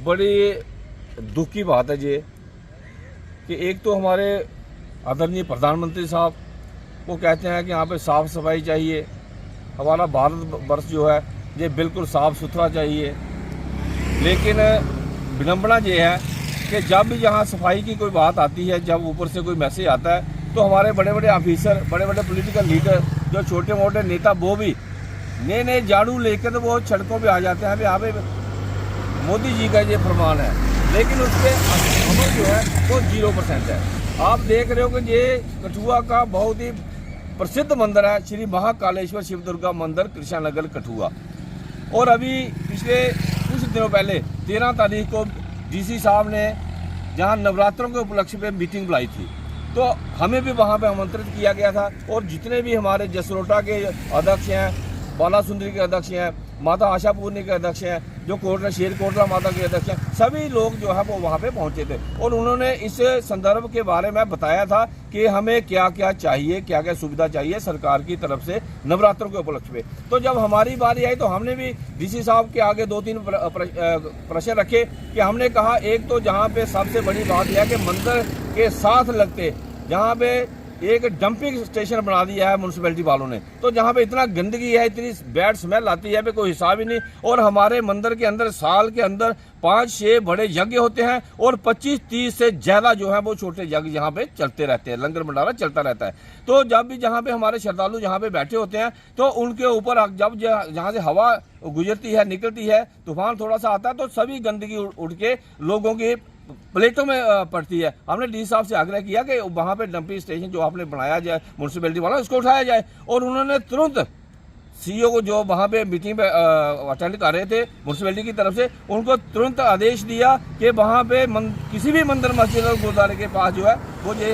बड़ी दुख की बात है ये कि एक तो हमारे आदरणीय प्रधानमंत्री साहब वो कहते हैं कि यहाँ पे साफ़ सफाई चाहिए, हमारा भारत वर्ष जो है ये बिल्कुल साफ़ सुथरा चाहिए। लेकिन विडम्बना ये है कि जब भी यहाँ सफाई की कोई बात आती है, जब ऊपर से कोई मैसेज आता है, तो हमारे बड़े बड़े ऑफिसर, बड़े बड़े पॉलिटिकल लीडर, जो छोटे मोटे नेता, वो भी नए नए झाड़ू लेकर वो सड़कों पे आ जाते हैं। यहाँ पे मोदी जी का ये फरमान है, लेकिन उसके अमल जो है वो 0% है। आप देख रहे हो कि ये कठुआ का बहुत ही प्रसिद्ध मंदिर है, श्री महाकालेश्वर शिव दुर्गा मंदिर, कृष्णा नगर कठुआ। और अभी पिछले कुछ दिनों पहले 13 तारीख को डीसी साहब ने जहां नवरात्रों के उपलक्ष्य पे मीटिंग बुलाई थी, तो हमें भी वहां पे आमंत्रित किया गया था। और जितने भी हमारे जसरोटा के अध्यक्ष हैं, बाला सुंदरी के अध्यक्ष हैं, माता आशापूर्णी के अध्यक्ष हैं, जो कोटला शेर कोटला माता के अध्यक्ष हैं, सभी लोग जो है वो वहाँ पे पहुँचे थे। और उन्होंने इस संदर्भ के बारे में बताया था कि हमें क्या क्या चाहिए, क्या क्या सुविधा चाहिए सरकार की तरफ से नवरात्रों के उपलक्ष्य पे। तो जब हमारी बारी आई तो हमने भी डीसी साहब के आगे 2-3 प्रश्न रखे कि हमने कहा, एक तो जहाँ पे सबसे बड़ी बात यह है कि मंदिर के साथ लगते जहाँ पे एक डंपिंग स्टेशन बना दिया है म्यूनसिपैलिटी वालों ने, तो जहाँ पे इतना गंदगी है, इतनी बैड स्मेल आती है, कोई हिसाब ही नहीं। और हमारे मंदिर के अंदर साल के अंदर 5-6 बड़े यज्ञ होते हैं और 25-30 से ज़्यादा जो है वो छोटे यज्ञ यहाँ पे चलते रहते हैं, लंगर भंडारा चलता रहता है। तो जब भी जहाँ पे हमारे श्रद्धालु जहाँ पे बैठे होते हैं, तो उनके ऊपर जब जहाँ से हवा गुजरती है, निकलती है, तूफान थोड़ा सा आता है, तो सभी गंदगी उड़ के लोगों की प्लेटों में पड़ती है। हमने डी साहब से आग्रह किया कि वहाँ पे डंपिंग स्टेशन जो आपने बनाया जाए म्यूनसिपैलिटी वाला, उसको उठाया जाए। और उन्होंने तुरंत सीईओ को, जो वहाँ पे मीटिंग पे अटेंड कर रहे थे म्यूनसिपैलिटी की तरफ से, उनको तुरंत आदेश दिया कि वहाँ पे किसी भी मंदिर, मस्जिद और गुरुद्वारे के पास जो है वो ये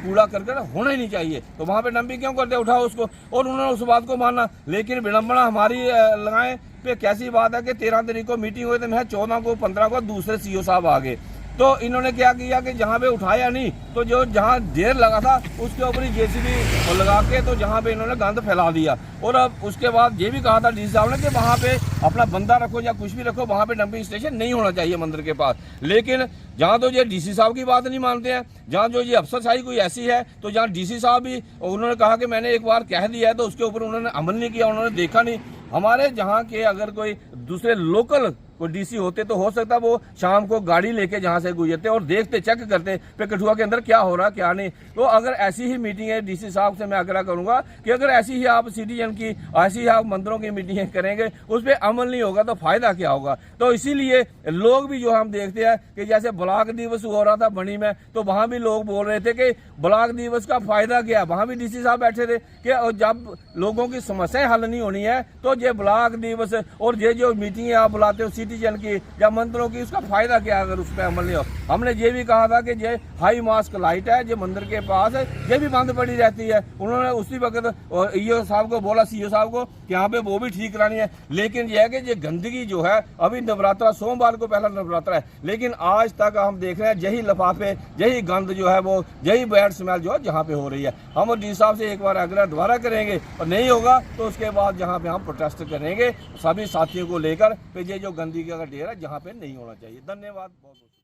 कूड़ा करकट होना ही नहीं चाहिए। तो वहाँ पे डंपिंग क्यों करते, उठाओ उसको। और उन्होंने उस बात को माना। लेकिन विडम्बना हमारी लगाए पे कैसी बात है कि 13 तारीख को मीटिंग हुई, तो मैं 14 को 15 को दूसरे सीईओ साहब आ गए। तो इन्होंने क्या किया कि जहाँ पे उठाया नहीं, तो जो जहाँ ढेर लगा था उसके ऊपर ही जेसीबी लगा के तो जहाँ पे इन्होंने गंद फैला दिया। और अब उसके बाद ये भी कहा था डीसी साहब ने कि वहाँ पे अपना बंदा रखो या कुछ भी रखो, वहाँ पे डंपिंग स्टेशन नहीं होना चाहिए मंदिर के पास। लेकिन जहाँ तो ये डीसी साहब की बात नहीं मानते हैं, जहाँ जो ये अफसरशाही कोई ऐसी है, तो जहाँ डीसी साहब भी उन्होंने कहा कि मैंने एक बार कह दिया है, तो उसके ऊपर उन्होंने अमल नहीं किया, उन्होंने देखा नहीं। हमारे जहाँ के अगर कोई दूसरे लोकल कोई डीसी होते तो हो सकता वो शाम को गाड़ी लेके जहाँ से गुजरते और देखते, चेक करते पे कठुआ के अंदर क्या हो रहा क्या नहीं। तो अगर ऐसी ही मीटिंग है, डीसी साहब से मैं आग्रह करूंगा कि अगर ऐसी ही आप सिटीजन की, ऐसी ही आप मंदिरों की मीटिंगें करेंगे, उस पर अमल नहीं होगा तो फायदा क्या होगा। तो इसीलिए लोग भी जो हम देखते हैं कि जैसे ब्लॉक दिवस हो रहा था बनी में, तो वहाँ भी लोग बोल रहे थे कि ब्लॉक दिवस का फायदा क्या। वहाँ भी डीसी साहब बैठे थे कि जब लोगों की समस्याएं हल नहीं होनी है, तो ये ब्लॉक दिवस और ये जो मीटिंगें आप बुलाते हो सिटीजन की या मंदिरों की, उसका फायदा क्या अगर उस पर अमल नहीं हो। हमने ये भी कहा था कि ये हाई मास्क लाइट है जो मंदिर के पास है, ये भी बंद पड़ी रहती है। उन्होंने उसी वक्त ईओ साहब को बोला, सीईओ साहब को, कि यहाँ पे वो भी ठीक करानी है। लेकिन यह है कि ये गंदगी जो है, अभी नवरात्रा, सोमवार को पहला नवरात्रा है, लेकिन आज तक हम देख रहे हैं यही लिफाफे, यही गंद जो है वो, यही बैड स्मेल जो है जहाँ पे हो रही है। हम डी साहब से एक बार आग्रह दोबारा करेंगे, और नहीं होगा तो उसके बाद जहाँ पे हम प्रोटेस्ट करेंगे सभी साथियों को लेकर, ये जो गंदगी का ढेर है जहाँ पे नहीं होना चाहिए। धन्यवाद बहुत बहुत।